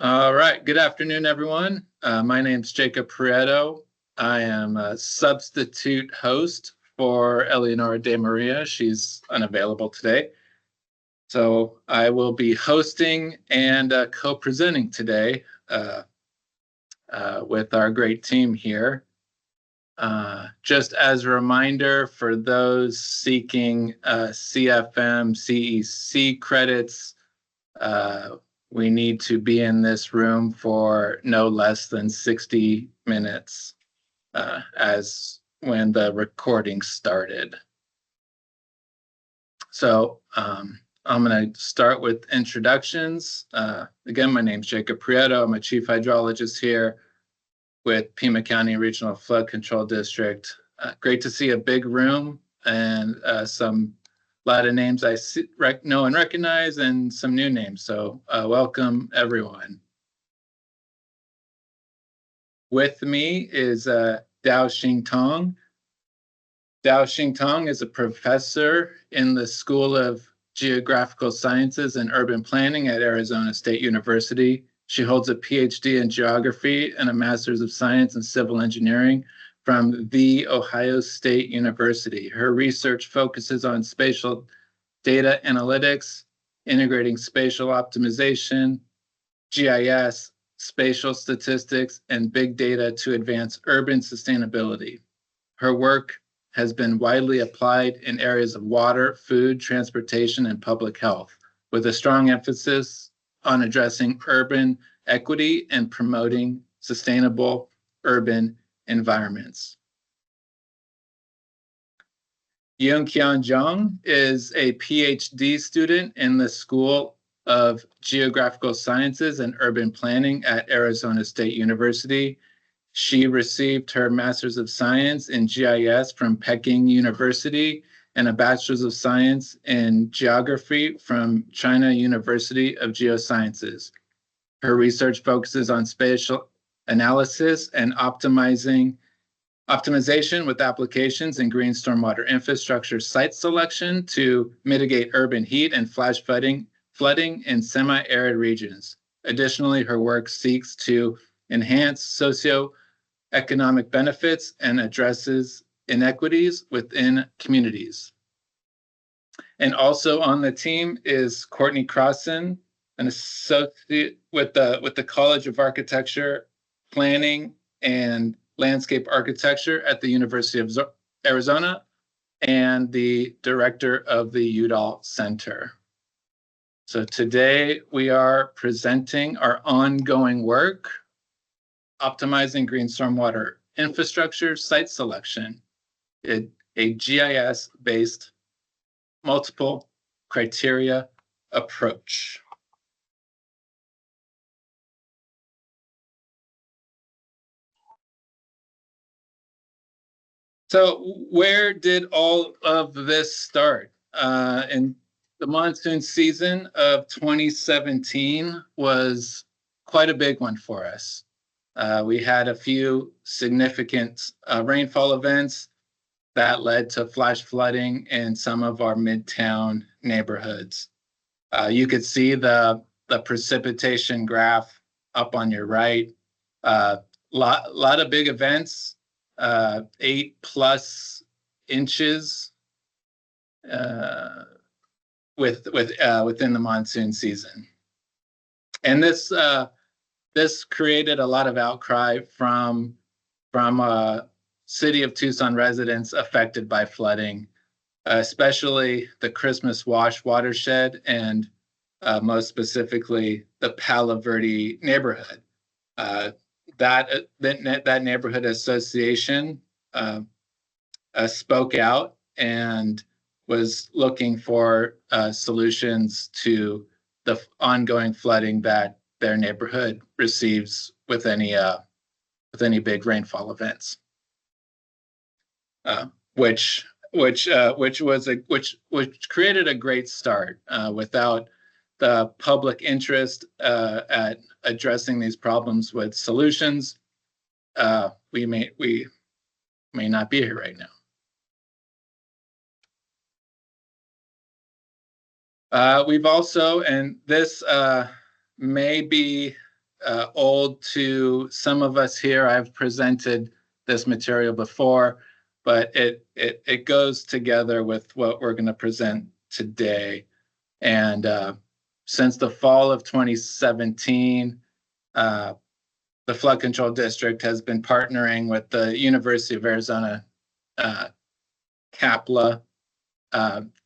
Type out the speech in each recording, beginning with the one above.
All right. Good afternoon, everyone. My name's Jacob Prieto. I am a substitute host for Eleonora De Maria. She's unavailable today. So I will be hosting and co-presenting today with our great team here. Just as a reminder for those seeking CFM, CEC credits, we need to be in this room for no less than 60 minutes as when the recording started. So I'm going to start with introductions. Again, my name's Jacob Prieto. I'm a chief hydrologist here with Pima County Regional Flood Control District. Great to see a big room and a lot of names I know and recognize, and some new names. So welcome, everyone. With me is Dao Xing Tong. Dao Xing Tong is a professor in the School of Geographical Sciences and Urban Planning at Arizona State University. She holds a PhD in geography and a master's of science in civil engineering from The Ohio State University. Her research focuses on spatial data analytics, integrating spatial optimization, GIS, spatial statistics, and big data to advance urban sustainability. Her work has been widely applied in areas of water, food, transportation, and public health, with a strong emphasis on addressing urban equity and promoting sustainable urban environments. Yongqian Zhang is a PhD student in the School of Geographical Sciences and Urban Planning at Arizona State University. She received her Master's of Science in GIS from Peking University and a Bachelor's of Science in Geography from China University of Geosciences. Her research focuses on spatial analysis and optimization with applications in green stormwater infrastructure site selection to mitigate urban heat and flash flooding in semi-arid regions. Additionally, her work seeks to enhance socioeconomic benefits and addresses inequities within communities. And also on the team is Courtney Crossan, an associate with the College of Architecture, Planning, and Landscape Architecture at the University of Arizona, and the director of the Udall Center. So today we are presenting our ongoing work, optimizing green stormwater infrastructure site selection, a GIS-based multiple criteria approach. So where did all of this start? In the monsoon season of 2017 was quite a big one for us. We had a few significant rainfall events that led to flash flooding in some of our midtown neighborhoods. You could see the precipitation graph up on your right. Lot of big events, 8+ inches within the monsoon season, and this created a lot of outcry from City of Tucson residents affected by flooding, especially the Christmas Wash watershed and most specifically the Palo Verde neighborhood. That neighborhood association spoke out and was looking for solutions to the ongoing flooding that their neighborhood receives with any big rainfall events, which created a great start. Without the public interest at addressing these problems with solutions, we may not be here right now. We've also, and this may be old to some of us here. I've presented this material before, but it goes together with what we're going to present today. And since the fall of 2017, the Flood Control District has been partnering with the University of Arizona CAPLA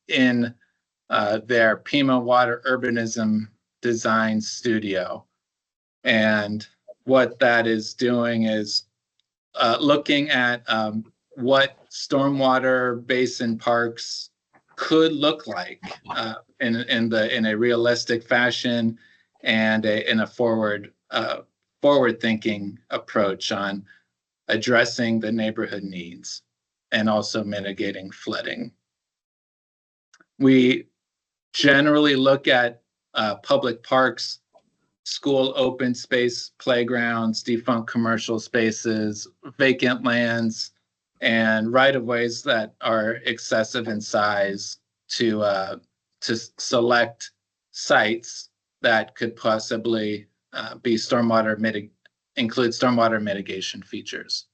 in their Pima Water Urbanism Design Studio. And what that is doing is looking at what stormwater basin parks could look like in a realistic fashion and in a forward-thinking approach on addressing the neighborhood needs and also mitigating flooding. We generally look at public parks, school open space playgrounds, defunct commercial spaces, vacant lands, and right-of-ways that are excessive in size to select sites that could possibly be include stormwater mitigation features.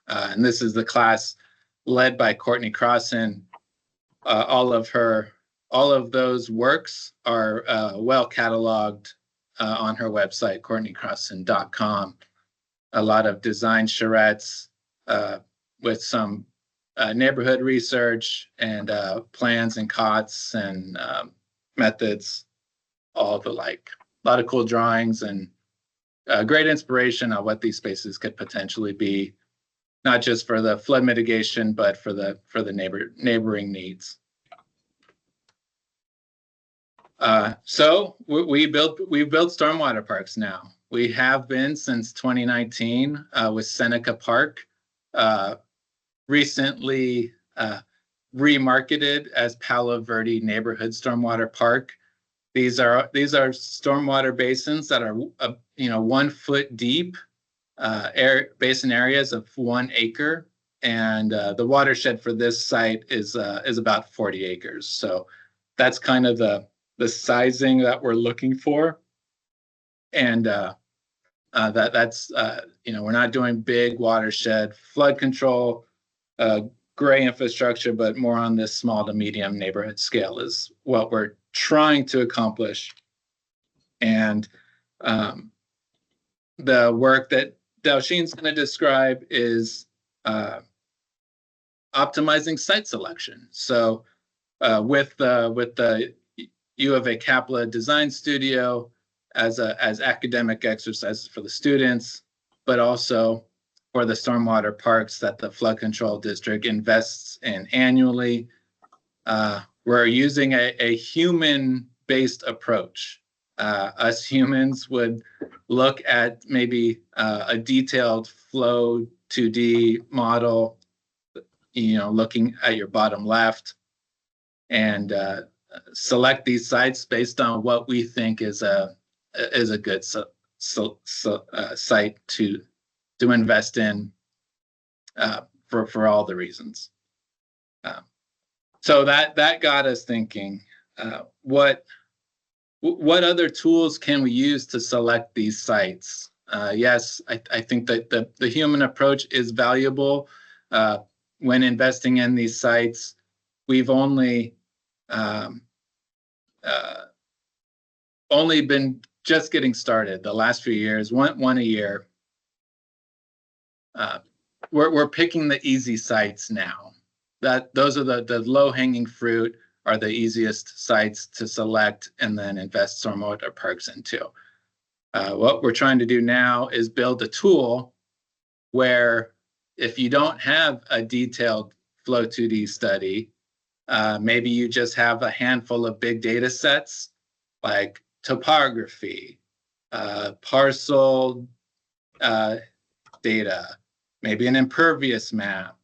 And this is the class led by Courtney Crossan. All of those works are well cataloged on her website, CourtneyCrossan.com. A lot of design charrettes with some neighborhood research and plans and COTS and methods, all the like. A lot of cool drawings and great inspiration on what these spaces could potentially be, not just for the flood mitigation, but for the neighboring needs. So we've built stormwater parks now. We have been since 2019 with Seneca Park, recently remarketed as Palo Verde Neighborhood Stormwater Park. These are stormwater basins that are 1 foot deep, basin areas of 1 acre, and the watershed for this site is about 40 acres. So that's kind of the sizing that we're looking for, and that's we're not doing big watershed flood control, gray infrastructure, but more on this small to medium neighborhood scale is what we're trying to accomplish. And the work that Dalshin's going to describe is optimizing site selection. So with the U of A CAPLA Design Studio as academic exercises for the students, but also for the stormwater parks that the Flood Control District invests in annually. We're using a human-based approach. Us humans would look at maybe a detailed flow 2D model, looking at your bottom left, and select these sites based on what we think is a good site to invest in for all the reasons. So that got us thinking, what other tools can we use to select these sites? Yes, I think that the human approach is valuable when investing in these sites. We've only been just getting started the last few years, one a year. We're picking the easy sites now. Those are the low-hanging fruit, are the easiest sites to select and then invest stormwater parks into. What we're trying to do now is build a tool where if you don't have a detailed Flow 2D study, maybe you just have a handful of big data sets like topography, parcel data, maybe an impervious map,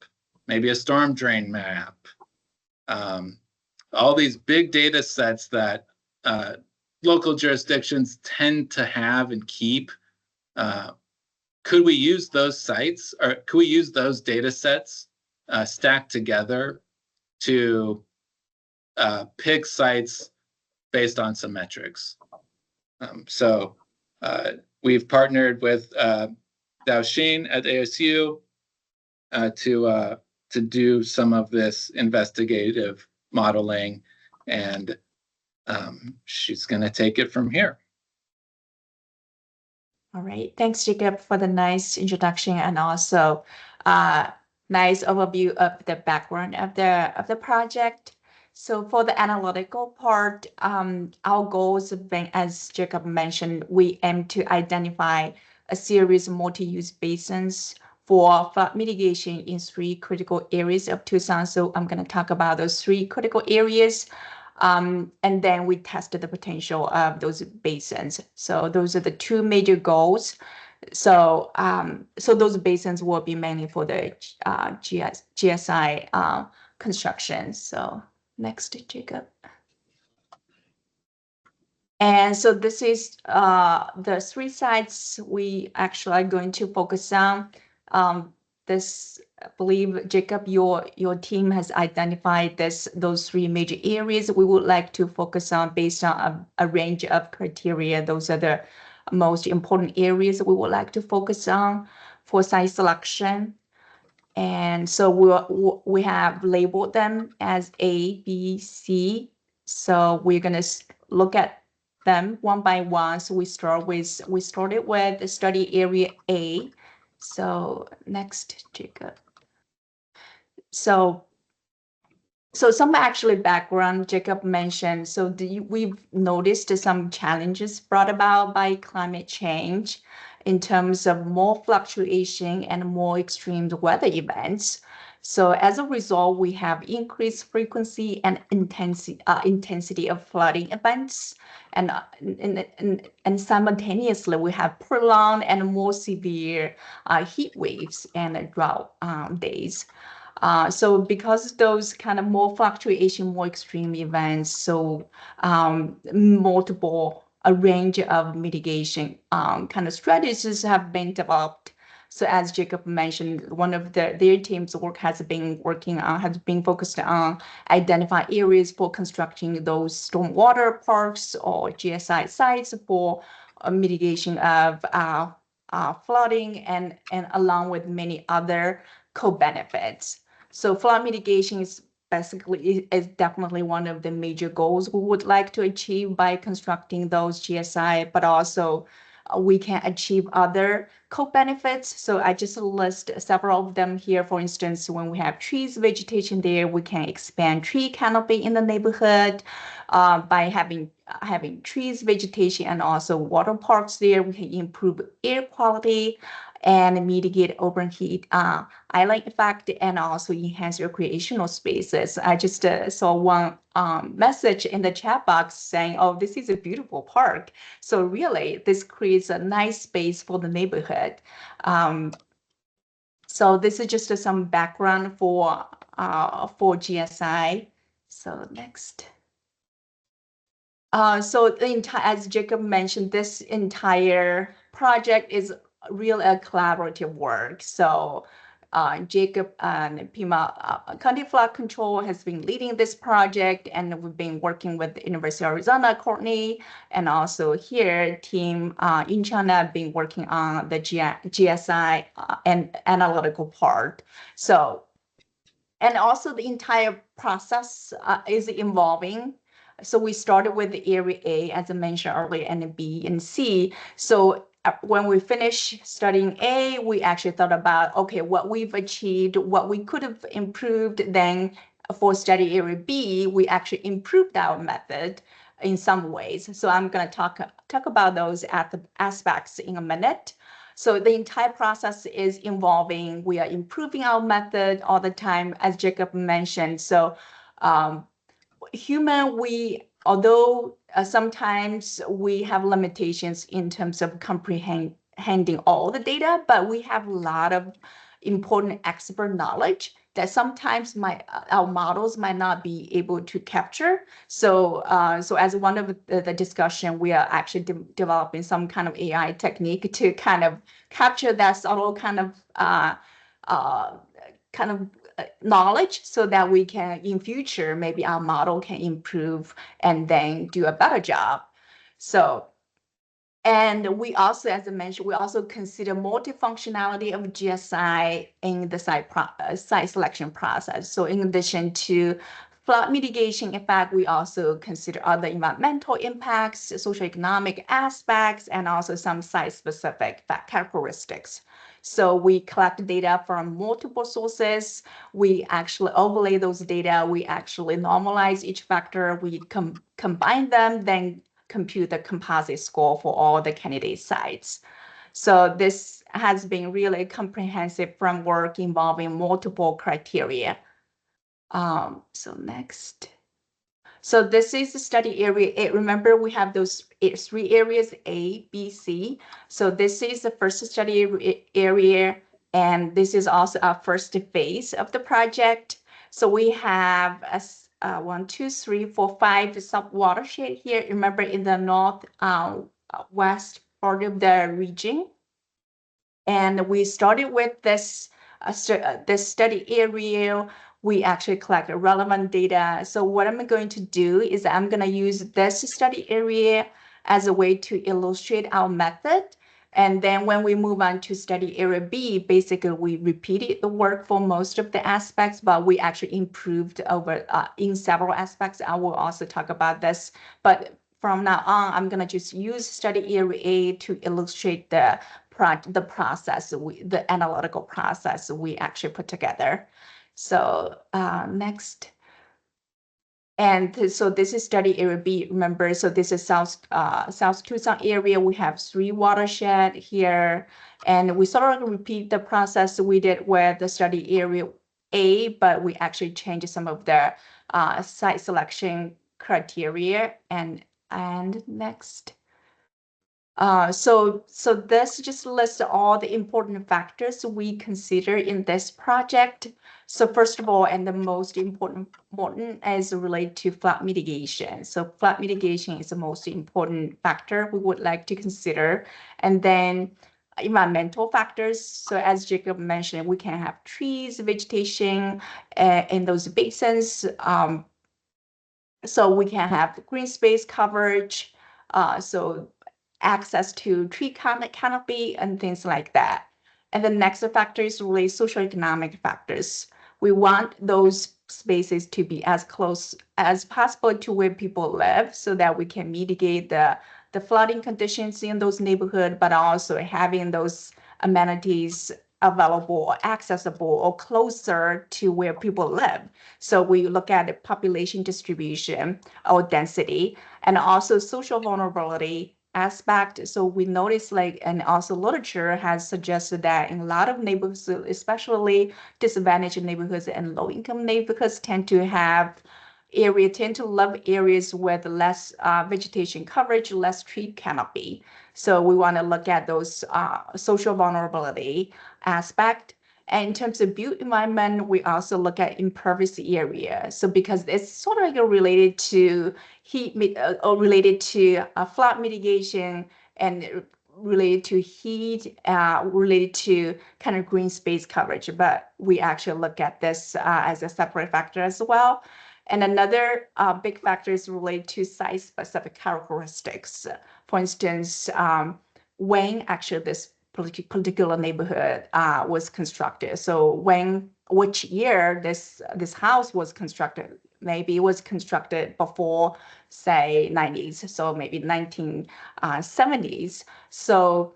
maybe a storm drain map, all these big data sets that local jurisdictions tend to have and keep. Could we use those sites, or could we use those data sets stacked together to pick sites based on some metrics? So We've partnered with Daoxin at ASU to do some of this investigative modeling, and she's going to take it from here. All right. Thanks, Jacob, for the nice introduction and also nice overview of the background of the project. So for the analytical part, our goals have been, as Jacob mentioned, we aim to identify a series of multi-use basins for flood mitigation in 3 critical areas of Tucson. So I'm going to talk about those 3 critical areas. And then we tested the potential of those basins. So those are the 2 major goals. So so those basins will be mainly for the GSI construction. So next, Jacob. And so this is the 3 sites we actually are going to focus on. This, I believe, Jacob, your team has identified those 3 major areas we would like to focus on based on a range of criteria. Those are the most important areas we would like to focus on for site selection. And so we have labeled them as A, B, C. So we're going to look at them one by one. So we started with the study area A. So next, Jacob. So some actually background Jacob mentioned. So we've noticed some challenges brought about by climate change in terms of more fluctuation and more extreme weather events. So as a result, we have increased frequency and intensity of flooding events, and simultaneously we have prolonged and more severe heat waves and drought days. So because those kind of more fluctuation, more extreme events, so a range of mitigation kind of strategies have been developed. So as Jacob mentioned, one of their team's work has been focused on identifying areas for constructing those stormwater parks or GSI sites for mitigation of flooding and along with many other co-benefits. So flood mitigation is definitely one of the major goals we would like to achieve by constructing those GSI, but also we can achieve other co-benefits. So I just list several of them here. For instance, when we have trees, vegetation there, we can expand tree canopy in the neighborhood by having trees, vegetation, and also water parks there. We can improve air quality and mitigate overheat island effect and also enhance recreational spaces. I just saw one message in the chat box saying, oh, this is a beautiful park. So really, this creates a nice space for the neighborhood. So this is just some background for GSI. So next. So as Jacob mentioned, this entire project is real collaborative work. So Jacob and Pima County Flood Control has been leading this project, and we've been working with the University of Arizona, Courtney, and also here, team in China have been working on the GSI and analytical part. So, and also the entire process is evolving. So we started with the area A, as I mentioned earlier, and B and C. So when we finished studying A, we actually thought about, okay, what we've achieved, what we could have improved. Then for study area B, we actually improved our method in some ways. So I'm going to talk about those aspects in a minute. So the entire process is involving, we are improving our method all the time, as Jacob mentioned. So although sometimes we have limitations in terms of comprehending all the data, but we have a lot of important expert knowledge that sometimes our models might not be able to capture. So as one of the discussion, we are actually developing some kind of AI technique to kind of capture that subtle kind of knowledge, so that we can, in future, maybe our model can improve and then do a better job. So, And we also, as I mentioned, we also consider multifunctionality of GSI in the site selection process. So in addition to flood mitigation effect, we also consider other environmental impacts, socioeconomic aspects, and also some site-specific characteristics. So we collect data from multiple sources. We actually overlay those data. We actually normalize each factor. We combine them, then compute the composite score for all the candidate sites. So this has been really comprehensive framework involving multiple criteria. So next. So this is the study area 8. Remember, we have those 3 areas, A, B, C. So this is the first study area, and this is also our first phase of the project. So we have a 1, 2, 3, 4, 5 sub-watershed here. Remember, in the north west part of the region. And we started with this study area. We actually collect relevant data. So what I'm going to do is I'm going to use this study area as a way to illustrate our method. And then when we move on to study area B, basically we repeated the work for most of the aspects, but we actually improved over in several aspects. I will also talk about this. But from now on, I'm going to just use study area A to illustrate the process, the analytical process we actually put together. So next. And so this is study area B, remember, so this is South Tucson area. We have 3 watershed here, and we sort of repeat the process we did with the study area A, but we actually changed some of the site selection criteria. And next. So this just lists all the important factors we consider in this project. So first of all, and the most important is related to flood mitigation. So flood mitigation is the most important factor we would like to consider. And then environmental factors. So as Jacob mentioned, we can have trees, vegetation in those basins. So we can have green space coverage. So access to tree canopy and things like that. And the next factor is really socioeconomic factors. We want those spaces to be as close as possible to where people live so that we can mitigate the flooding conditions in those neighborhoods, but also having those amenities available or accessible or closer to where people live. So we look at the population distribution or density and also social vulnerability aspect. So we notice and also literature has suggested that in a lot of neighborhoods, especially disadvantaged neighborhoods and low income neighborhoods tend to love areas with less vegetation coverage, less tree canopy. So we want to look at those social vulnerability aspect. And in terms of built environment, we also look at impervious area. So because it's sort of related to heat or related to flood mitigation and related to heat, related to kind of green space coverage. But we actually look at this as a separate factor as well. And another big factor is related to site-specific characteristics. For instance, when actually this particular neighborhood was constructed. So which year this house was constructed? Maybe it was constructed before, say, 90s, so maybe 1970s. So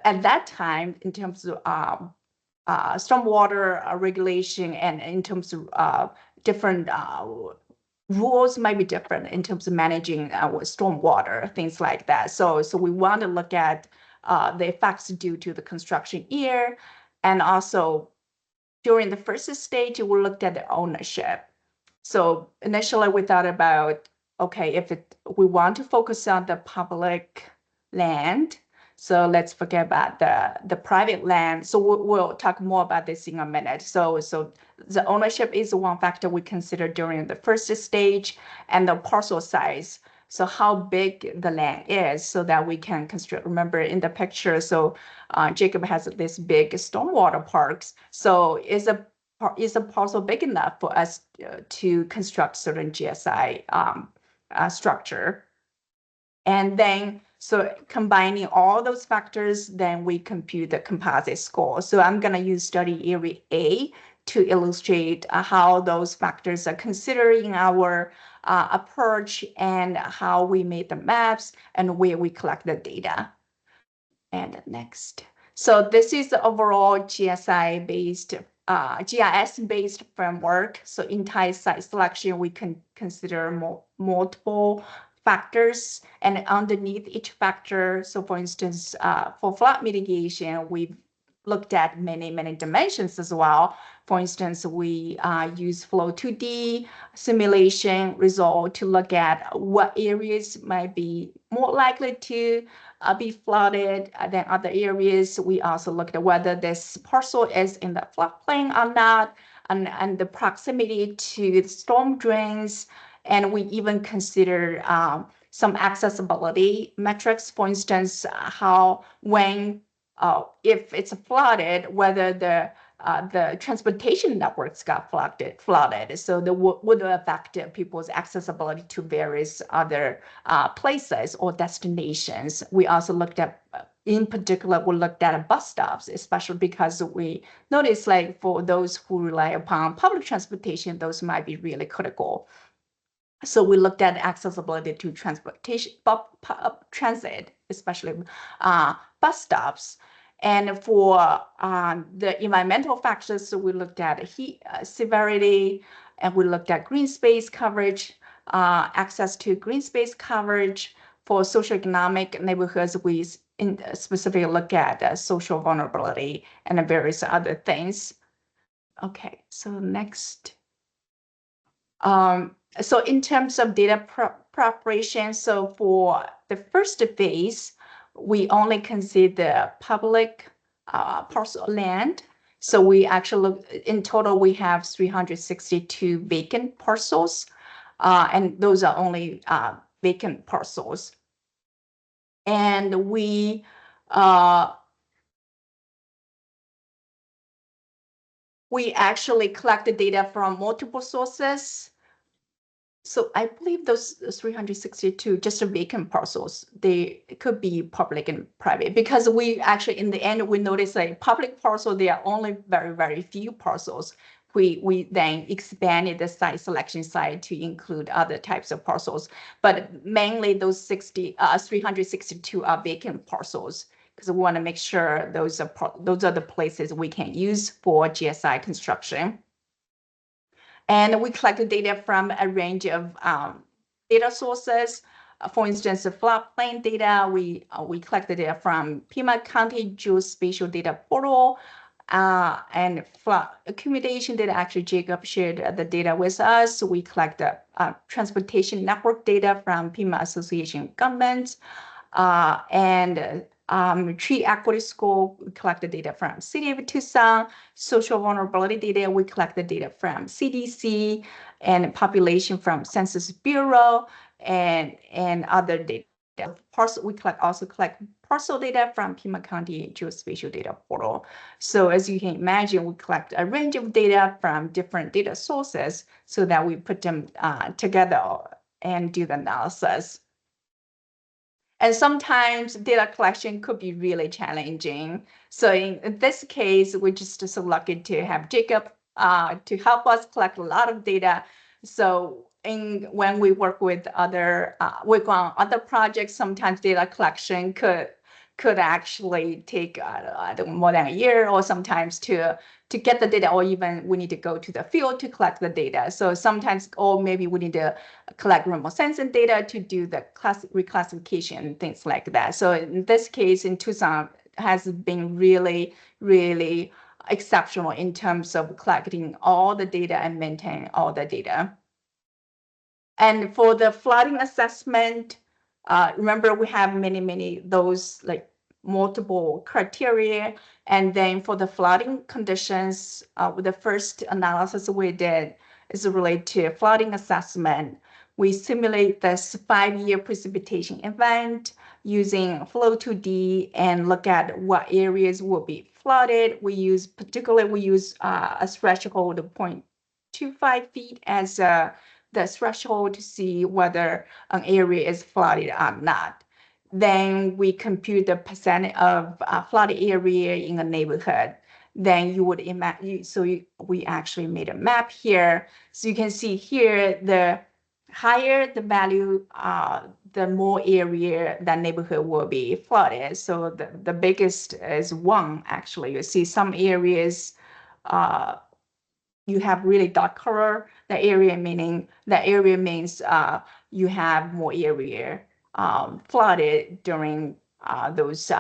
at that time, in terms of stormwater regulation and in terms of different rules might be different in terms of managing stormwater, things like that. So we want to look at the effects due to the construction year. And also during the first stage, we looked at the ownership. So initially we thought about, okay, if we want to focus on the public land, so let's forget about the private land. So we'll talk more about this in a minute. So the ownership is one factor we consider during the first stage, and the parcel size. So how big the land is so that we can construct, remember in the picture, so Jacob has this big stormwater parks. So is a parcel big enough for us to construct certain GSI structure? And then, So combining all those factors, then we compute the composite score. So I'm going to use study area A to illustrate how those factors are considered in our approach and how we made the maps and where we collect the data. And next. So this is the overall GSI-based, GIS-based framework. So in type site selection, we can consider multiple factors, and underneath each factor. So for instance, for flood mitigation, we've looked at many dimensions as well. For instance, we use Flow 2D simulation result to look at what areas might be more likely to be flooded than other areas. We also looked at whether this parcel is in the floodplain or not, and the proximity to the storm drains. And we even consider some accessibility metrics. For instance, if it's flooded, whether the transportation networks got flooded. So the would affect people's accessibility to various other places or destinations. We also looked at, in particular, we looked at bus stops, especially because we noticed, like, for those who rely upon public transportation, those might be really critical. So we looked at accessibility to transportation, transit, especially bus stops. And for the environmental factors, so we looked at heat severity, and we looked at green space coverage, access to green space coverage. For socioeconomic neighborhoods, we specifically look at social vulnerability and various other things. Okay, so next. So in terms of data preparation, so for the first phase, we only consider public parcel land. So we actually in total, we have 362 vacant parcels, and those are only vacant parcels. And we actually collect the data from multiple sources. So I believe those 362 just vacant parcels, they could be public and private, because we actually, in the end, we noticed like public parcel, there are only very few parcels. We then expanded the site selection site to include other types of parcels, but mainly those 362 are vacant parcels, because we want to make sure those are the places we can use for GSI construction. And we collect data from a range of data sources. For instance, the floodplain data, we collect the data from Pima County Geospatial Data Portal, and flood accumulation data. Actually, Jacob shared the data with us. We collect the transportation network data from Pima Association Governments, and tree equity score, we collect the data from City of Tucson. Social vulnerability data, we collect the data from CDC, and population from Census Bureau, and other data. We also collect parcel data from Pima County Geospatial Data Portal. So as you can imagine, we collect a range of data from different data sources so that we put them together and do the analysis. And sometimes data collection could be really challenging. So in this case, we're just so lucky to have Jacob to help us collect a lot of data. So when we work with work on other projects, sometimes data collection could actually take more than a year, or sometimes to get the data, or even we need to go to the field to collect the data. So sometimes, or maybe we need to collect remote sensing data to do the reclassification and things like that. So in this case, in Tucson, has been really exceptional in terms of collecting all the data and maintaining all the data. And for the flooding assessment, remember we have many those like multiple criteria. And then for the flooding conditions, the first analysis we did is related to flooding assessment. We simulate this 5-year precipitation event using Flow 2D and look at what areas will be flooded. We use a threshold of 0.25 feet as the threshold to see whether an area is flooded or not. Then we compute the percent of flooded area in a neighborhood. Then you would imagine, we actually made a map here. So you can see here, the higher the value, the more area that neighborhood will be flooded. So the biggest is 1, actually. You see some areas, you have really dark color. The area means you have more area flooded during those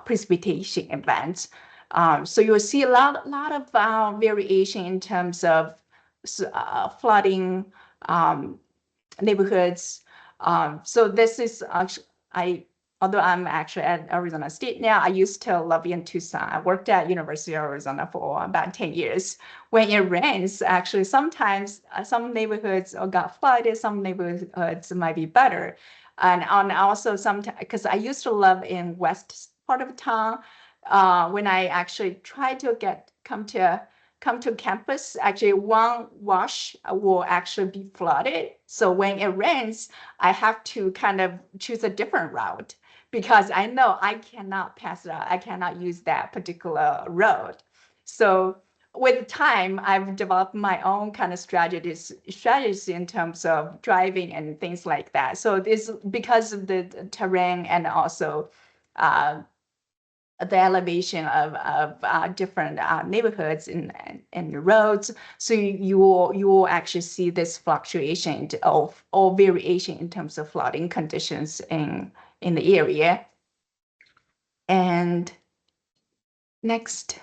precipitation events. So you'll see a lot of variation in terms of flooding neighborhoods. So this is actually, although I'm actually at Arizona State now, I used to live in Tucson. I worked at University of Arizona for about 10 years. When it rains, actually, sometimes some neighborhoods got flooded, some neighborhoods might be better. And also sometimes, because I used to live in west part of town, when I actually tried to come to campus, actually one wash will actually be flooded. So when it rains, I have to kind of choose a different route because I know I cannot pass that. I cannot use that particular road. So with time, I've developed my own kind of strategies in terms of driving and things like that. So this because of the terrain and also the elevation of different neighborhoods and the roads. So you will actually see this fluctuation of or variation in terms of flooding conditions in the area. And next,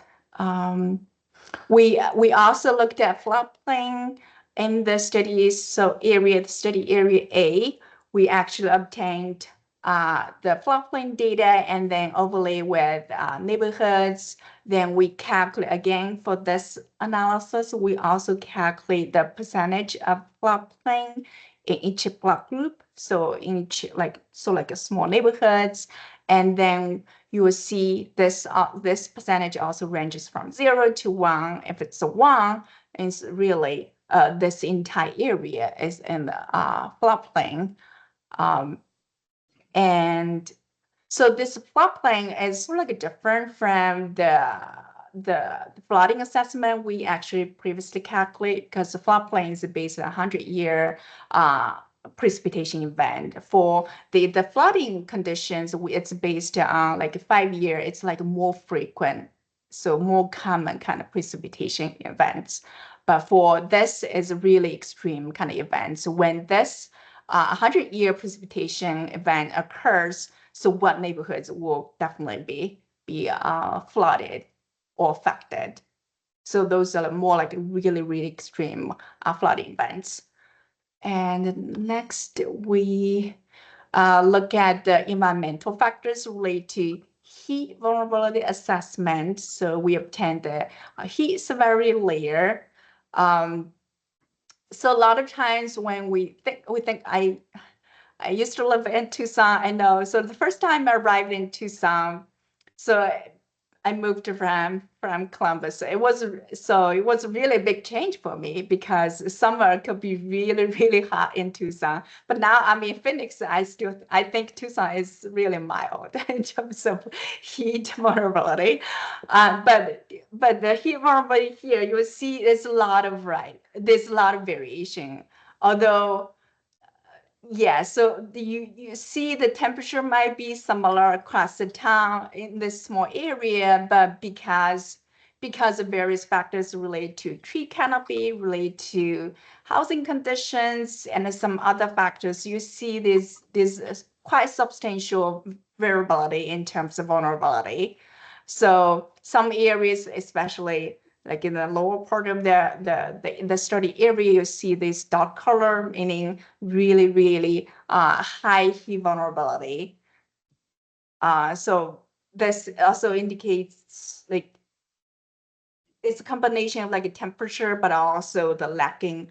we also looked at floodplain in the studies. So the study area A, we actually obtained the floodplain data and then overlay with neighborhoods. Then we calculate again for this analysis. We also calculate the percentage of floodplain in each block group. So in each like a small neighborhoods, and then you will see this percentage also ranges from 0 to 1. If it's a 1, it's really this entire area is in the floodplain. And so this floodplain is sort of like different from the flooding assessment we actually previously calculated because the floodplain is based on 100-year precipitation event. For the flooding conditions, it's based on like 5-year. It's like more frequent, so more common kind of precipitation events. But for this is really extreme kind of events. When this 100-year precipitation event occurs, so what neighborhoods will definitely be flooded or affected. So those are more like really, really extreme flooding events. And next, we look at the environmental factors related to heat vulnerability assessment. So we obtained the heat severity layer. So a lot of times when we think I used to live in Tucson, I know. So the first time I arrived in Tucson, so I moved from Columbus. It was really a big change for me because summer could be really, really hot in Tucson. But now I'm in Phoenix. I think Tucson is really mild in terms of heat vulnerability. But the heat vulnerability here, you will see there's a lot of variation. Although yeah, so you see the temperature might be similar across the town in this small area, but because of various factors related to tree canopy, related to housing conditions, and some other factors, you see this quite substantial variability in terms of vulnerability. So some areas, especially like in the lower part of the study area, you see this dark color, meaning really, really high heat vulnerability. So this also indicates like it's a combination of like a temperature, but also the lacking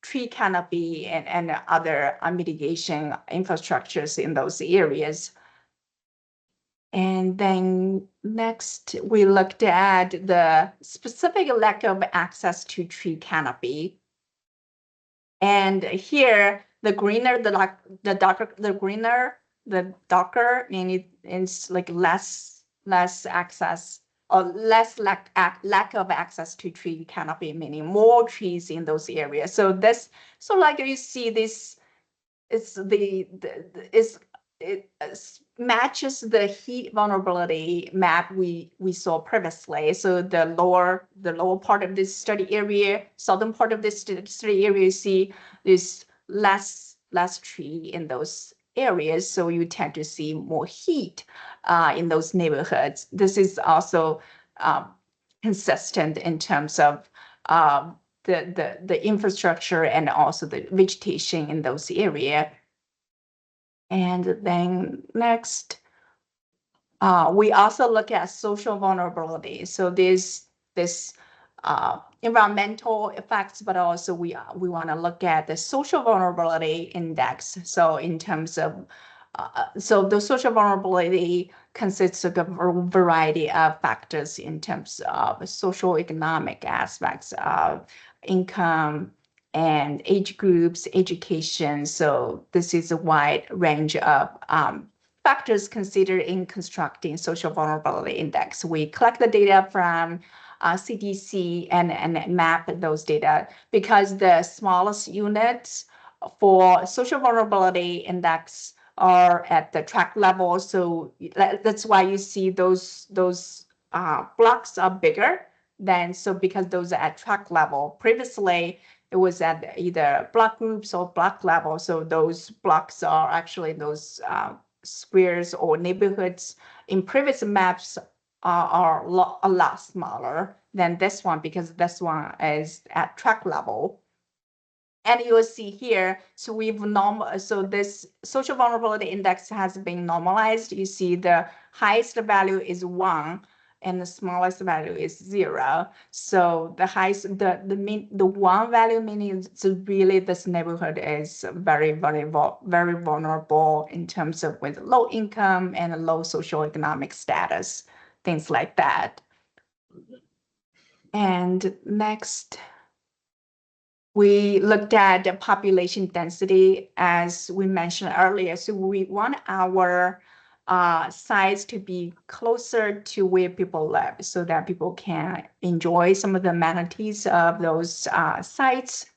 tree canopy and other mitigation infrastructures in those areas. And then next, we looked at the specific lack of access to tree canopy. And here, the greener, the greener the darker, and it's like less access or less lack of access to tree canopy, meaning more trees in those areas. So like you see this, it's it matches the heat vulnerability map we saw previously. So the lower part of this study area, southern part of this study area, you see there's less tree in those areas, so you tend to see more heat in those neighborhoods. This is also consistent in terms of the infrastructure and also the vegetation in those areas. And then next, we also look at social vulnerability. So there's this environmental effects, but also we want to look at the social vulnerability index. So in terms of so the social vulnerability consists of a variety of factors in terms of social economic aspects of income and age groups, education. So this is a wide range of factors considered in constructing social vulnerability index. We collect the data from CDC and map those data because the smallest units for social vulnerability index are at the tract level. So that's why you see those blocks are bigger than, so because those are at tract level. Previously, it was at either block groups or block level. So those blocks are actually those squares or neighborhoods in previous maps are a lot smaller than this one because this one is at tract level. And you will see here, so this social vulnerability index has been normalized. You see the highest value is 1 and the smallest value is 0. So the highest, the 1 value meaning so really this neighborhood is very vulnerable in terms of with low income and low socioeconomic status, things like that. And next, we looked at the population density, as we mentioned earlier. So we want our sites to be closer to where people live so that people can enjoy some of the amenities of those sites.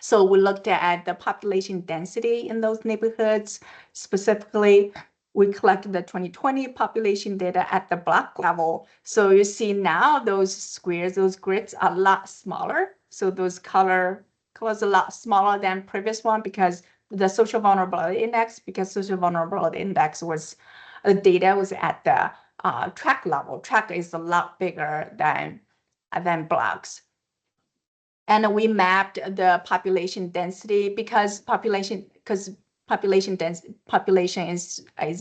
So we looked at the population density in those neighborhoods. Specifically, we collected the 2020 population data at the block level. So you see now those squares, those grids are a lot smaller. So those colors a lot smaller than previous one because the social vulnerability index, was the data was at the tract level. Tract is a lot bigger than blocks. And we mapped the population density because population is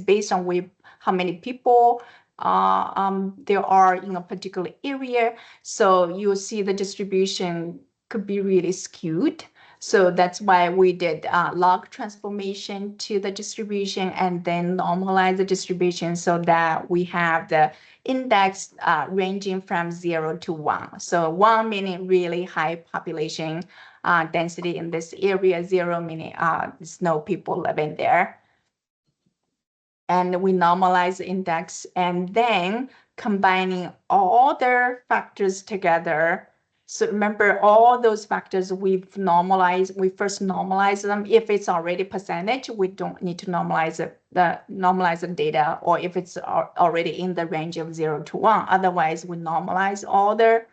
based on how many people there are in a particular area. So you'll see the distribution could be really skewed. So that's why we did log transformation to the distribution and then normalize the distribution so that we have the index ranging from 0 to 1. So 1 meaning really high population density in this area, 0 meaning there's no people living there. And we normalize the index and then combining all their factors together. So remember all those factors we first normalize them. If it's already percentage, we don't need to normalize the data, or if it's already in the range of 0 to 1. Otherwise, we normalize all the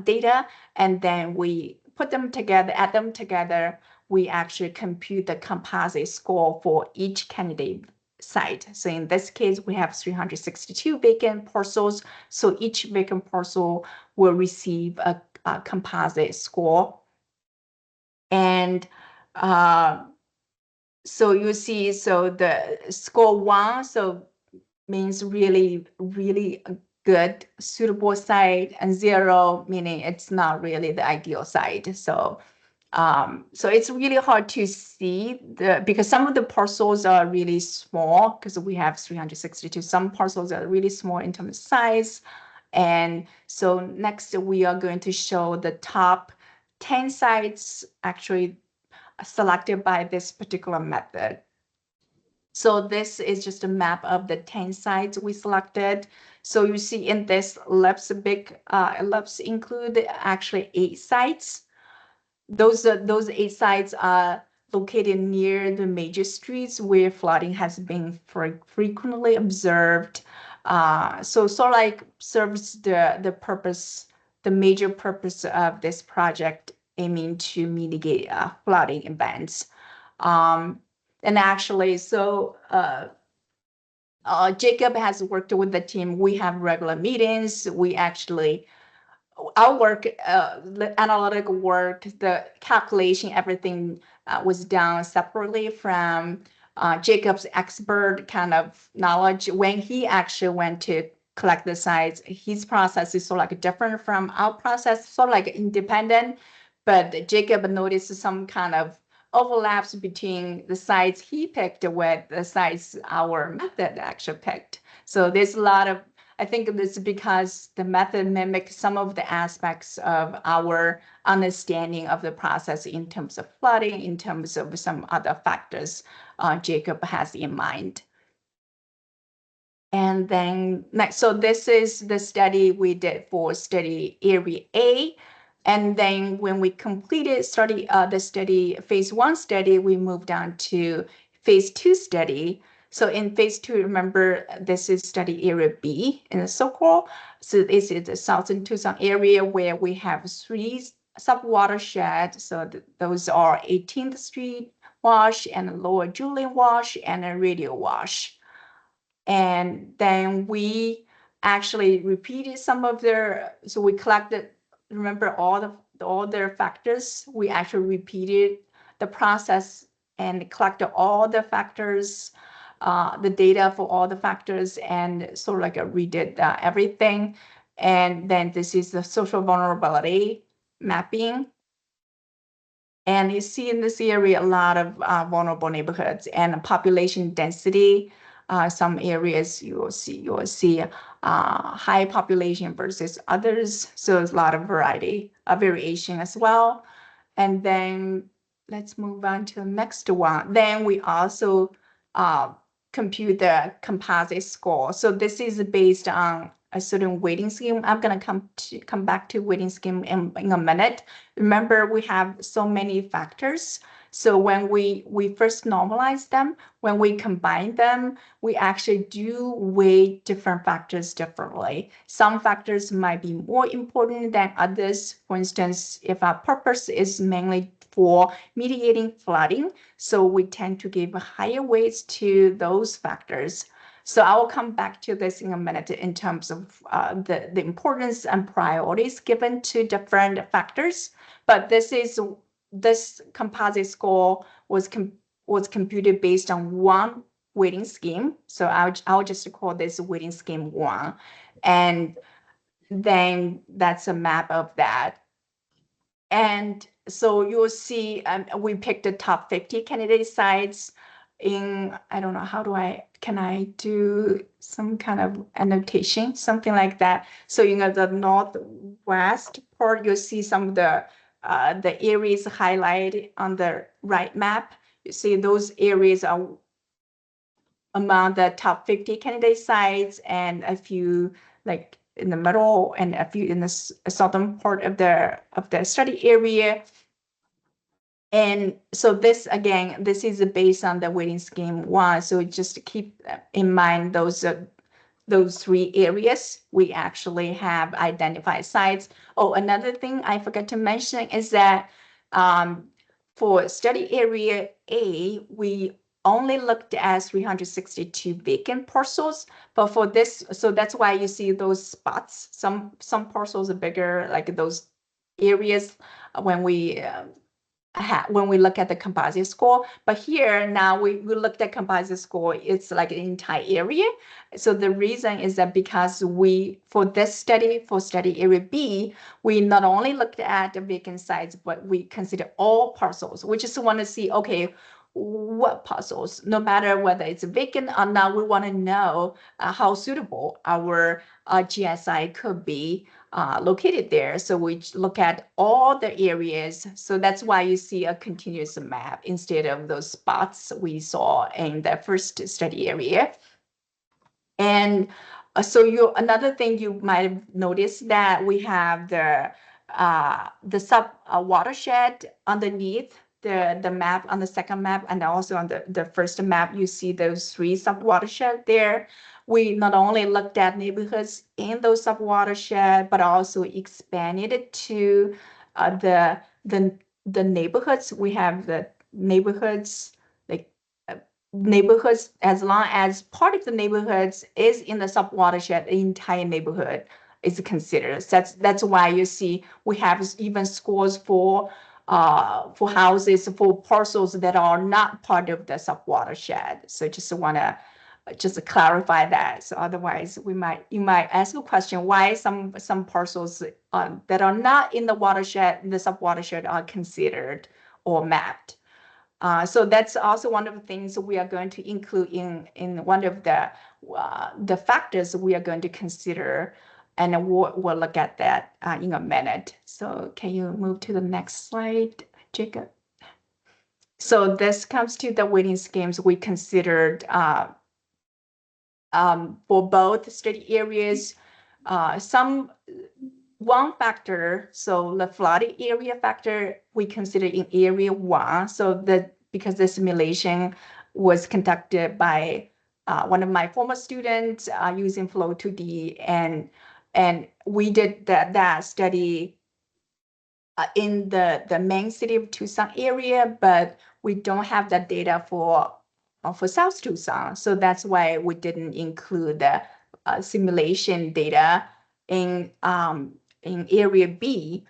data, and then we put them together, add them together. We actually compute the composite score for each candidate site. So in this case, we have 362 vacant parcels. So each vacant parcel will receive a composite score. And so you see, so the score 1, so means really, really good, suitable site, and 0 meaning it's not really the ideal site. So it's really hard to see because some of the parcels are really small because we have 362. Some parcels are really small in terms of size. And so next we are going to show the top 10 sites actually selected by this particular method. So this is just a map of the 10 sites we selected. So you see in this ellipse, ellipse include actually 8 sites. Those 8 sites are located near the major streets where flooding has been frequently observed. So sort of like serves the purpose, the major purpose of this project, aiming to mitigate flooding events. And actually, so Jacob has worked with the team. We have regular meetings. We actually, our work, the analytical work, the calculation, everything was done separately from Jacob's expert kind of knowledge. When he actually went to collect the sites, his process is sort of like different from our process, sort of like independent. But Jacob noticed some kind of overlaps between the sites he picked with the sites our method actually picked. So there's a lot of, I think this is because the method mimics some of the aspects of our understanding of the process in terms of flooding, in terms of some other factors Jacob has in mind. And then next, so this is the study we did for study area A. And then when we completed the study, phase 1 study, we moved on to phase 2 study. So in phase 2, remember, this is study area B in the so-called. So this is the Southern Tucson area where we have 3 sub-watersheds. So those are 18th Street Wash and Lower Julian Wash and a Radio Wash. And then we actually repeated some of their, so we collected, remember all their factors. We actually repeated the process and collected all the factors, the data for all the factors, and sort of like redid everything. And then this is the social vulnerability mapping. And you see in this area a lot of vulnerable neighborhoods and population density. Some areas you will see high population versus others. So there's a lot of variation as well. And then let's move on to the next one. Then we also compute the composite score. So this is based on a certain weighting scheme. I'm gonna come back to weighting scheme in a minute. Remember, we have so many factors. So when we first normalize them, when we combine them, we actually do weigh different factors differently. Some factors might be more important than others. For instance, if our purpose is mainly for mitigating flooding, so we tend to give higher weights to those factors. So I will come back to this in a minute in terms of the importance and priorities given to different factors. But this composite score was computed based on one weighting scheme. So I'll just call this weighting scheme 1. And then that's a map of that. And so you'll see we picked the top 50 candidate sites in, I don't know, can I do some kind of annotation, something like that. So the northwest part, you'll see some of the areas highlighted on the right map. You see those areas are among the top 50 candidate sites, and a few like in the middle and a few in the southern part of the study area. And so this, again, this is based on the weighting scheme 1. So just keep in mind those 3 areas we actually have identified sites. Oh, another thing I forgot to mention is that for study area A, we only looked at 362 vacant parcels, but for this, so that's why you see those spots. Some parcels are bigger, like those areas when we look at the composite score. But here now we looked at composite score, it's like an entire area. So the reason is that because for this study, for study area B, we not only looked at the vacant sites, but we consider all parcels. We just want to see, okay, what parcels, no matter whether it's vacant or not, we want to know how suitable our GSI could be located there. So we look at all the areas. So that's why you see a continuous map instead of those spots we saw in the first study area. And so another thing you might have noticed that we have the sub watershed underneath the map on the second map, and also on the first map, you see those 3 sub watershed there. We not only looked at neighborhoods in those sub watershed, but also expanded it to the neighborhoods. We have the neighborhoods like neighborhoods, as long as part of the neighborhoods is in the sub watershed, the entire neighborhood is considered. So that's why you see we have even scores for houses, for parcels that are not part of the sub watershed. So just want to just clarify that. So otherwise, you might ask a question: why some parcels that are not in the watershed, the sub watershed, are considered or mapped? So that's also one of the things we are going to include in one of the factors we are going to consider, and we'll look at that in a minute. So can you move to the next slide, Jacob? So this comes to the weighting schemes we considered for both study areas. One factor, so the flooded area factor, we consider in area 1. So because the simulation was conducted by one of my former students using Flow 2D, and we did that study in the main city of Tucson area, but we don't have that data for South Tucson. So that's why we didn't include the simulation data in area B.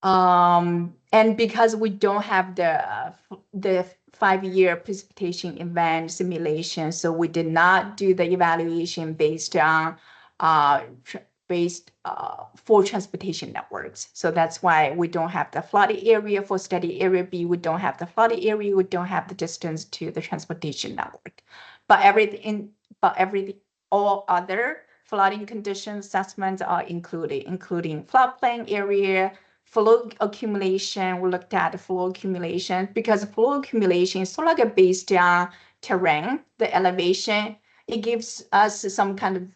And because we don't have the 5-year precipitation event simulation, so we did not do the evaluation based on for transportation networks. So that's why we don't have the flooded area for study area B. We don't have the flooded area. We don't have the distance to the transportation network. But all other flooding condition assessments are included, including floodplain area, flow accumulation. We looked at the flow accumulation because flow accumulation is sort of like based on terrain, the elevation. It gives us some kind of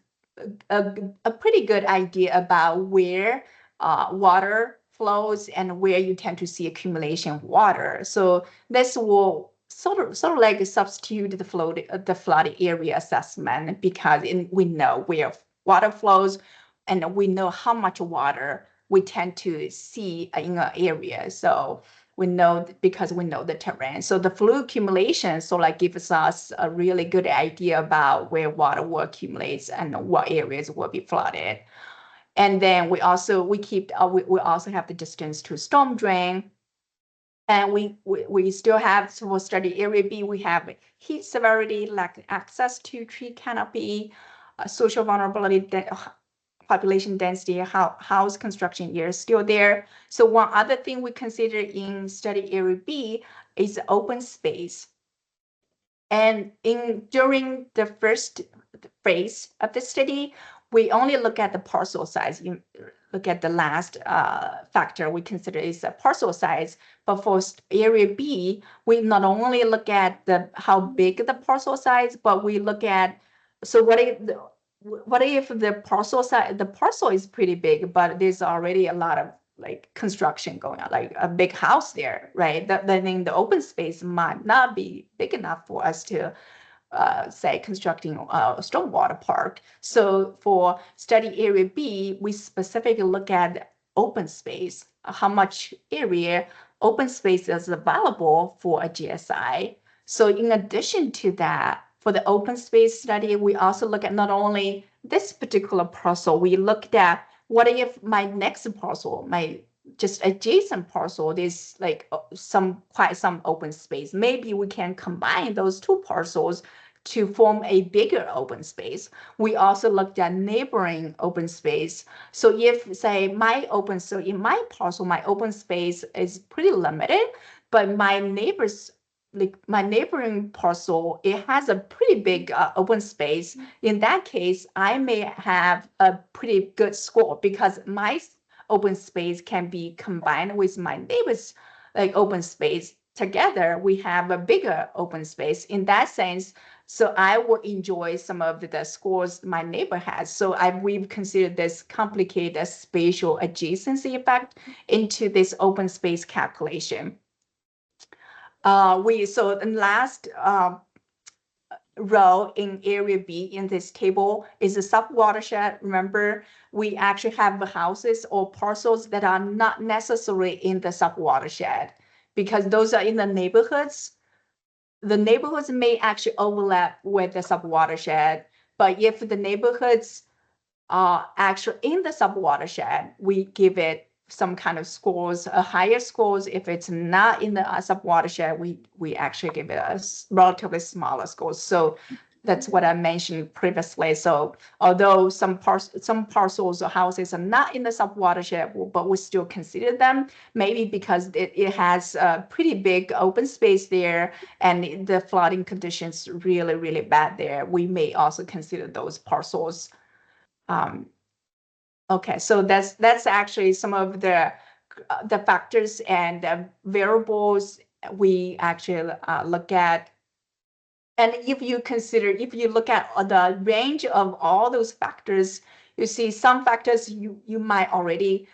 a pretty good idea about where water flows and where you tend to see accumulation of water. So this will sort of like substitute the flood area assessment, because we know where water flows and we know how much water we tend to see in an area. So we know because we know the terrain. So the flow accumulation sort of gives us a really good idea about where water will accumulate and what areas will be flooded. And then we also have the distance to storm drain. And we still have, for study area B, we have heat severity, lack access to tree canopy, social vulnerability, population density, house construction years still there. So one other thing we consider in study area B is open space. And during the first phase of the study, we only look at the parcel size. You look at the last factor we consider is the parcel size. But for area B, we not only look at how big the parcel size, but we look at, so what if the parcel size, the parcel is pretty big, but there's already a lot of like construction going on, like a big house there, right? Then the open space might not be big enough for us to say constructing a stormwater park. So for study area B, we specifically look at open space, how much area open space is available for a GSI. So in addition to that, for the open space study, we also look at not only this particular parcel, we looked at what if my next parcel, my just adjacent parcel, there's like quite some open space. Maybe we can combine those 2 parcels to form a bigger open space. We also looked at neighboring open space. So if say in my parcel, my open space is pretty limited, but my neighbor's like my neighboring parcel, it has a pretty big open space. In that case, I may have a pretty good score because my open space can be combined with my neighbor's like open space. Together, we have a bigger open space. In that sense, so I will enjoy some of the scores my neighbor has. So we've considered this complicated spatial adjacency effect into this open space calculation. So the last row in area B in this table is a sub-watershed. Remember, we actually have houses or parcels that are not necessarily in the sub-watershed because those are in the neighborhoods. The neighborhoods may actually overlap with the sub-watershed, but if the neighborhoods are actually in the sub-watershed, we give it some kind of scores, a higher scores. If it's not in the sub-watershed, we actually give it a relatively smaller scores. So that's what I mentioned previously. So although some parcels or houses are not in the sub-watershed, but we still consider them, maybe because it has a pretty big open space there and the flooding conditions really, really bad there. We may also consider those parcels. Okay, so that's actually some of the factors and variables we actually look at. And if you look at the range of all those factors, you see some factors you might already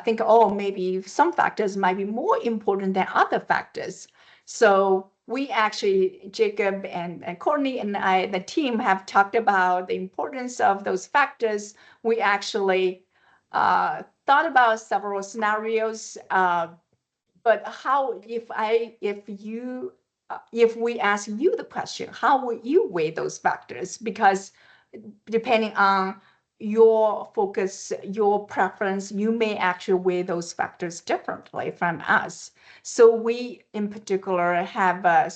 think, oh, maybe some factors might be more important than other factors. So we actually, Jacob and Courtney and I, the team, have talked about the importance of those factors. We actually thought about several scenarios, but how if we ask you the question, how would you weigh those factors? Because depending on your focus, your preference, you may actually weigh those factors differently from us. So we, in particular, have a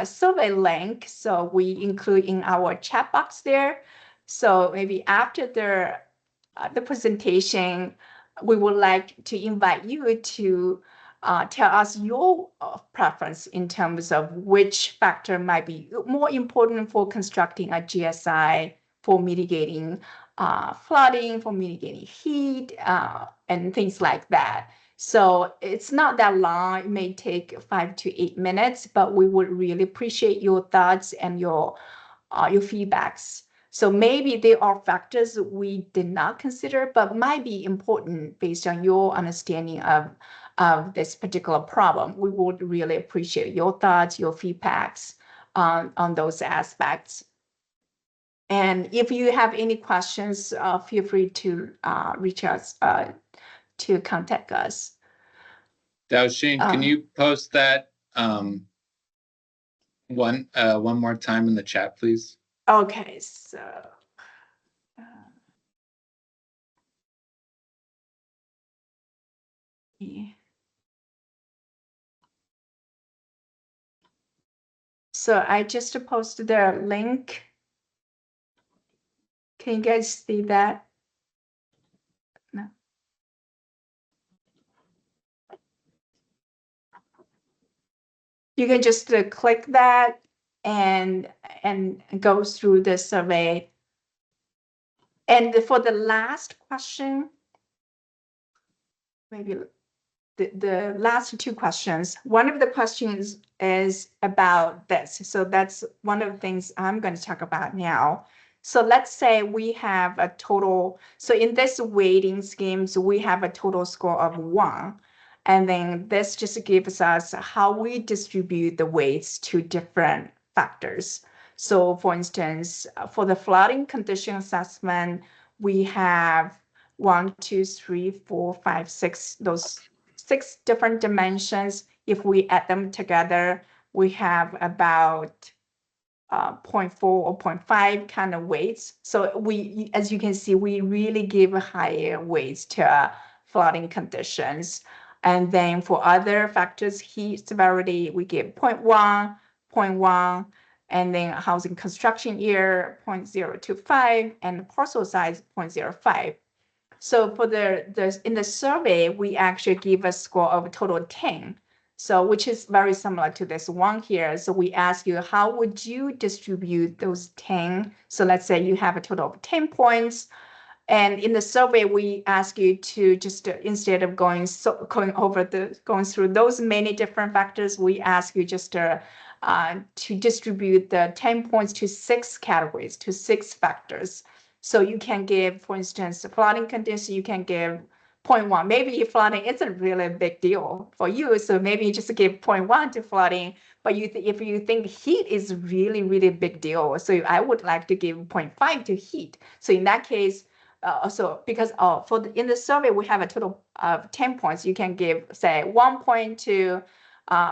survey link. So we include in our chat box there. So maybe after the presentation, we would like to invite you to tell us your preference in terms of which factor might be more important for constructing a GSI, for mitigating flooding, for mitigating heat, and things like that. So it's not that long. It may take 5 to 8 minutes, but we would really appreciate your thoughts and your feedbacks. So maybe there are factors we did not consider, but might be important based on your understanding of this particular problem. We would really appreciate your thoughts, your feedbacks on those aspects. And if you have any questions, feel free to reach us to contact us. Daoxin, can you post that one more time in the chat, please? Okay, so yeah. So I just posted the link. Can you guys see that? No. You can just click that and go through the survey. And for the last question, maybe the last two questions, one of the questions is about this. So that's one of the things I'm going to talk about now. So let's say we have a total, so in this weighting schemes, we have a total score of 1. And then this just gives us how we distribute the weights to different factors. So for instance, for the flooding condition assessment, we have 1, 2, 3, 4, 5, 6, those 6 different dimensions. If we add them together, we have about 0.4 or 0.5 kind of weights. So we, as you can see, we really give higher weights to flooding conditions. And then for other factors, heat severity, we give 0.1, 0.1, and then housing construction year, 0.025, and parcel size, 0.05. So for in the survey, we actually give a score of total 10. So which is very similar to this one here. So we ask you, how would you distribute those 10? So let's say you have a total of 10 points. And in the survey, we ask you to just instead of going through those many different factors, we ask you just to distribute the 10 points to 6 categories, to 6 factors. So you can give, for instance, flooding conditions, you can give 0.1. Maybe flooding isn't really a big deal for you, so maybe you just give 0.1 to flooding. But if you think heat is really, really big deal, so I would like to give 0.5 to heat. So in that case, so because in the survey we have a total of 10 points, you can give say 1 point to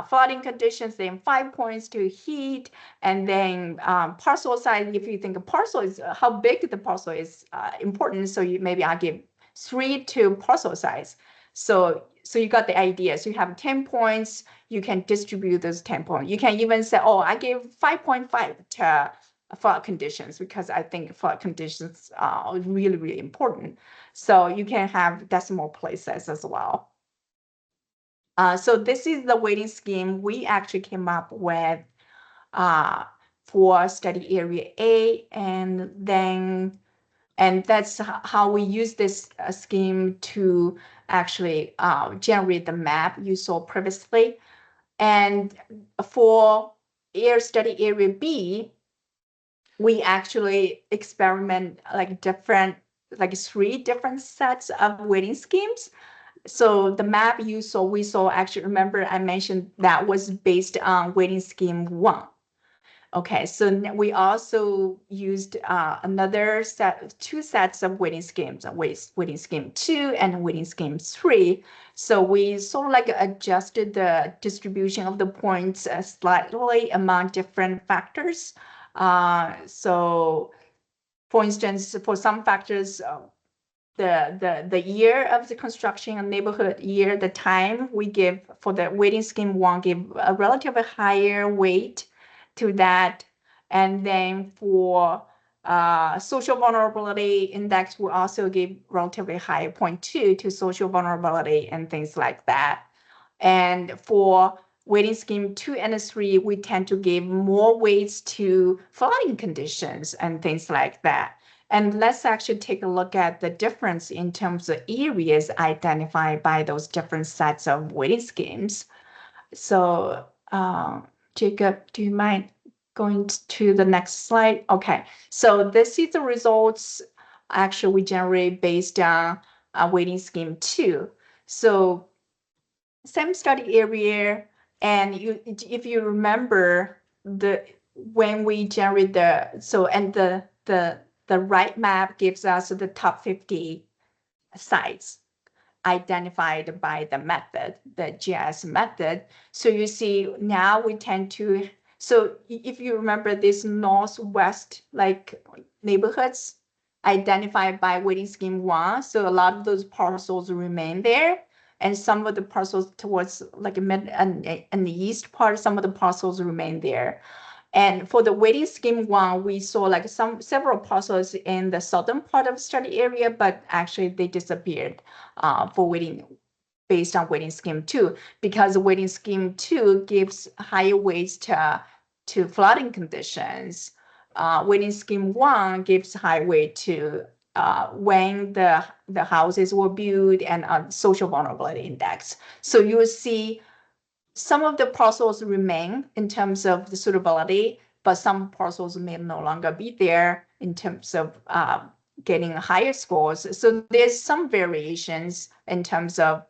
flooding conditions, then 5 points to heat, and then parcel size. If you think a parcel is how big the parcel is important, so maybe I give 3 to parcel size. So you got the idea. So you have 10 points. You can distribute those 10 points. You can even say, oh, I give 5.5 to flood conditions because I think flood conditions are really, really important. So you can have decimal places as well. So this is the weighting scheme we actually came up with for study area A, and that's how we use this scheme to actually generate the map you saw previously. And for air study area B, we actually experiment like 3 different sets of weighting schemes. So the map you saw, we saw, actually, remember I mentioned that was based on weighting scheme 1. Okay, so we also used another 2 sets of weighting schemes, weighting scheme 2 and weighting scheme 3. So we sort of like adjusted the distribution of the points slightly among different factors. So for instance, for some factors, the year of the construction and neighborhood year, the time we give for the weighting scheme 1, give a relatively higher weight to that. And then for social vulnerability index, we also give relatively high 0.2 to social vulnerability and things like that. And for weighting scheme 2 and 3, we tend to give more weights to flooding conditions and things like that. And let's actually take a look at the difference in terms of areas identified by those different sets of weighting schemes. So, Jacob, do you mind going to the next slide? Okay, so this is the results actually we generate based on weighting scheme 2. So same study area, and if you remember when we generate the right map gives us the top 50 sites identified by the method, the GIS method. So you see now we tend to, so if you remember this northwest like neighborhoods identified by weighting scheme 1, so a lot of those parcels remain there. And some of the parcels towards like mid and the east part, some of the parcels remain there. And for the weighting scheme 1, we saw like several parcels in the southern part of the study area, but actually they disappeared for weighting based on weighting scheme 2, because weighting scheme 2 gives higher weights to flooding conditions. Weighting scheme 1 gives high weight to when the houses were built and social vulnerability index. So you will see some of the parcels remain in terms of the suitability, but some parcels may no longer be there in terms of getting higher scores. So there's some variations in terms of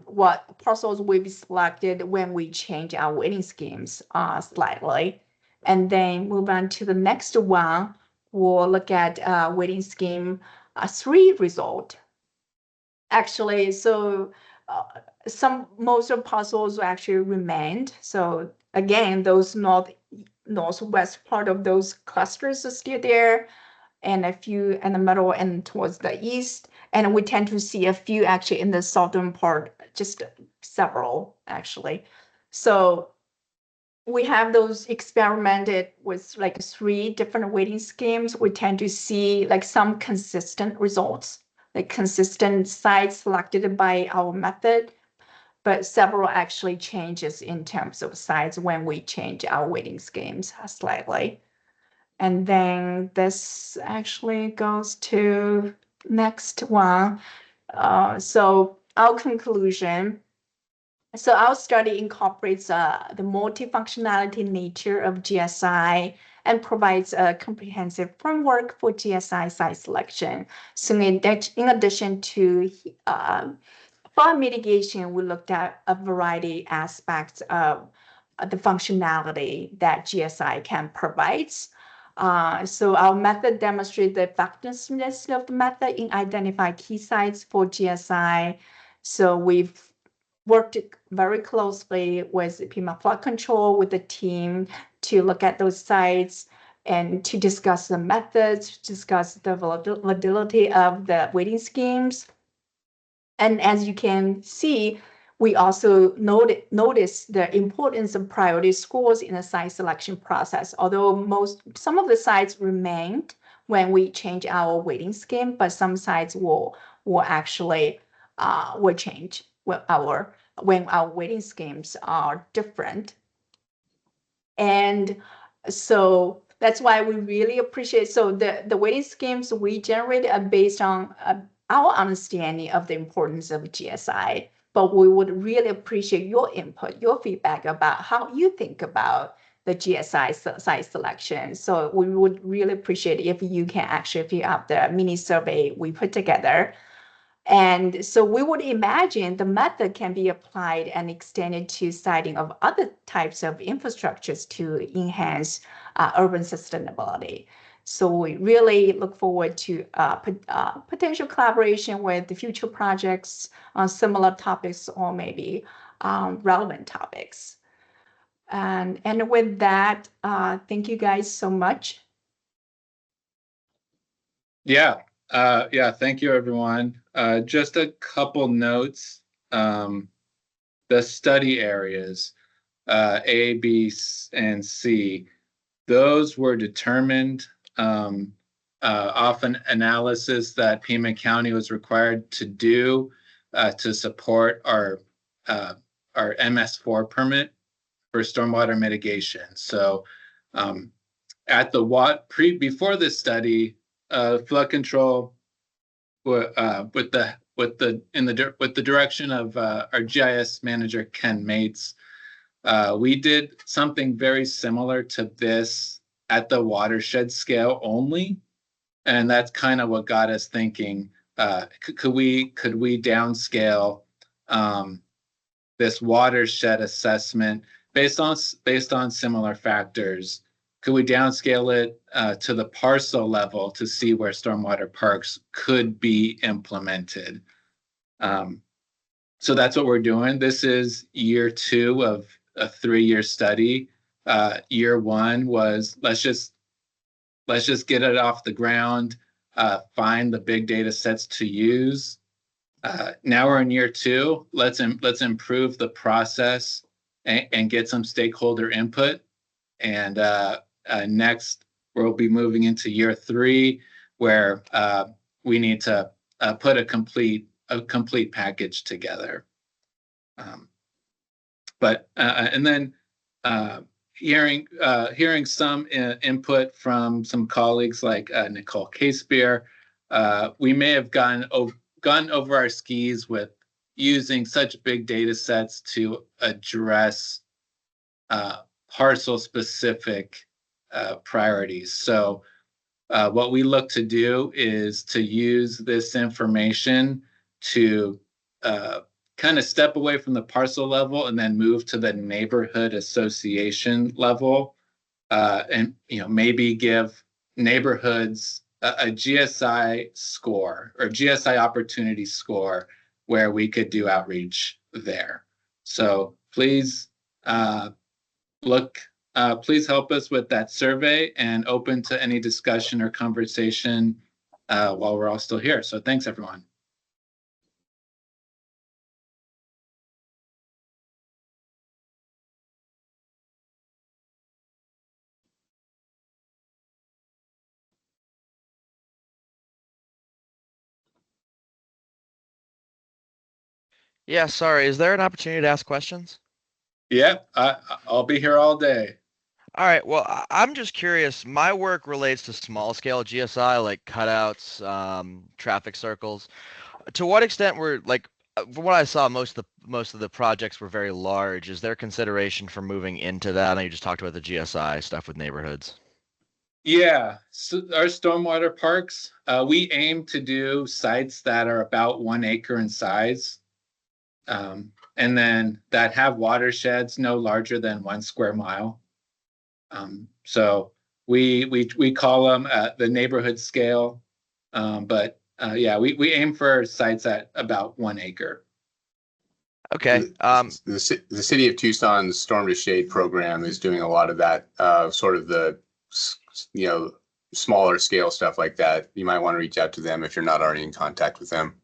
what parcels will be selected when we change our weighting schemes slightly. And then move on to the next one. We'll look at weighting scheme 3 result. Actually, so most of parcels actually remained. So again, those northwest part of those clusters are still there, and a few in the middle and towards the east. And we tend to see a few actually in the southern part, just several actually. So we have those experimented with like 3 different weighting schemes. We tend to see like some consistent results, like consistent sites selected by our method. but several actually changes in terms of size when we change our weighting schemes slightly. And then this actually goes to next one. So our conclusion. So our study incorporates the multifunctionality nature of GSI and provides a comprehensive framework for GSI site selection. So in addition to for mitigation, we looked at a variety aspects of the functionality that GSI can provide. So our method demonstrates the effectiveness of the method in identifying key sites for GSI. So we've worked very closely with PIMA flood control with the team to look at those sites and to discuss the methods, discuss the validity of the weighting schemes. And as you can see, we also notice the importance of priority scores in the site selection process. Although some of the sites remained when we change our weighting scheme, but some sites will actually will change when our weighting schemes are different. And so that's why we really appreciate. So the weighting schemes we generate are based on our understanding of the importance of GSI, but we would really appreciate your input, your feedback about how you think about the GSI site selection. So we would really appreciate if you can actually fill out the mini survey we put together. And so we would imagine the method can be applied and extended to siting of other types of infrastructures to enhance urban sustainability. So we really look forward to potential collaboration with the future projects on similar topics or maybe relevant topics. And with that, thank you guys so much. Yeah. Thank you, everyone. Just a couple notes. The study areas, A, B, and C, those were determined off an analysis that Pima County was required to do to support our MS4 permit for stormwater mitigation. So at the before this study, flood control with the direction of our GIS manager Ken Mates, we did something very similar to this at the watershed scale only, and that's kind of what got us thinking: could we downscale this watershed assessment based on similar factors? Could we downscale it to the parcel level to see where stormwater parks could be implemented? So that's what we're doing. This is year 2 of a 3-year study. Year 1 was let's just get it off the ground, find the big data sets to use. Now we're in year 2. Let's improve the process and get some stakeholder input. And next, we'll be moving into year 3, where we need to put a complete package together. And then hearing some input from some colleagues like Nicole Casebeer, we may have gone over our skis with using such big data sets to address parcel specific priorities. So what we look to do is to use this information to kind of step away from the parcel level and then move to the neighborhood association level, and maybe give neighborhoods a GSI score or GSI opportunity score where we could do outreach there. So please please help us with that survey, and open to any discussion or conversation while we're all still here. So thanks, everyone. Yeah, sorry. Is there an opportunity to ask questions? Yeah, I'll be here all day. All right. Well, I'm just curious. My work relates to small scale GSI, like cutouts, traffic circles. To what extent were like, from what I saw, most of the projects were very large. Is there consideration for moving into that? I know you just talked about the GSI stuff with neighborhoods. Yeah, so our stormwater parks, we aim to do sites that are about 1 acre in size. And then that have watersheds no larger than 1 square mile. So we call them the neighborhood scale. But yeah, we aim for sites at about 1 acre. Okay. The city of Tucson's Storm to Shade program is doing a lot of that, sort of the, you know, smaller scale stuff like that. You might want to reach out to them if you're not already in contact with them.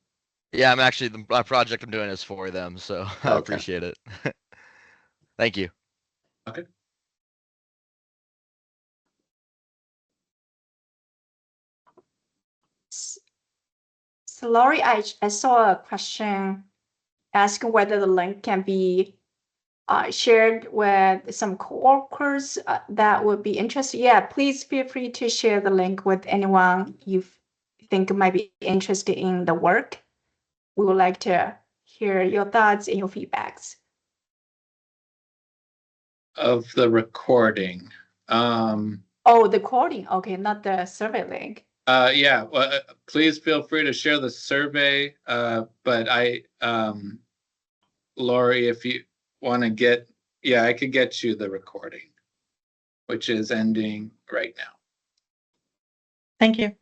Yeah, I'm actually the project I'm doing is for them, so I Okay. appreciate it. Thank you. Okay. So Laurie, I saw a question asking whether the link can be shared with some coworkers that would be interested. Yeah, please feel free to share the link with anyone you think might be interested in the work. We would like to hear your thoughts and your feedbacks. Of the recording. Oh, the recording. Okay, not the survey link. Yeah, well, please feel free to share the survey. But Lori, if you want to get, yeah, I could get you the recording, which is ending right now. Thank you.